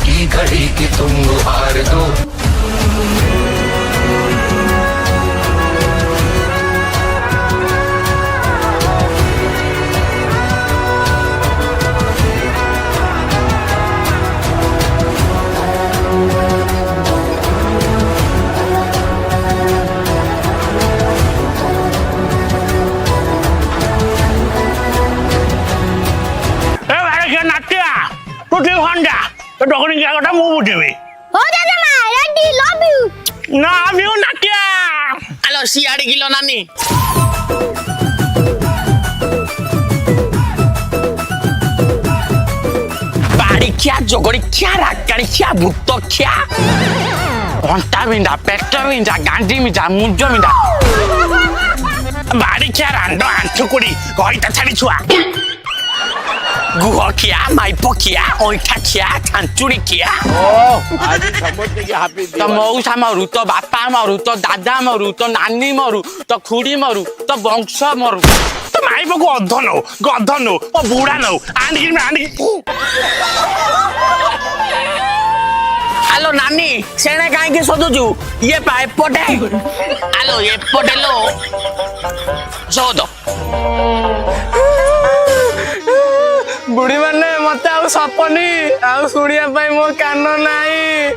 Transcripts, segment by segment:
की घड़ी की तुम गुहार दो। तो डॉक्टर क्या करता मुंह बुझे हुए हो दादा मैं रेडी लव यू ना अभियो ना क्या हेलो सियाड़ी किलो नानी बाड़ी क्या जोगड़ी क्या राकानी क्या भूत क्या अंटा बिंदा पेट बिंदा गांधी बिंदा मुंजो बिंदा बाड़ी क्या रांडो आंटू कुड़ी कोई तो छड़ी छुआ गुहो क्या माइपो क्या ओइठा क्या छांचुड़ी क्या आज समझते कि हापी तो मौसा मरु तो बापा मरु तो दादा मरु तो नानी मरु तो खुड़ी मरु तो वंश मरु तो माई बको गध नो ओ बूढ़ा नो आंधी में आंधी हेलो नानी सेने काहे के सोदुजु ये पाए पटे हेलो ये पटे लो सोदो बुढ़ी माने मत आउ सपनी आउ सुनिया पाई मो कान नाही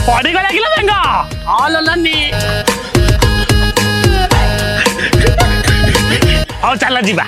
पड़ी गला किलो बेंगा हेलो नानी और चला जीवा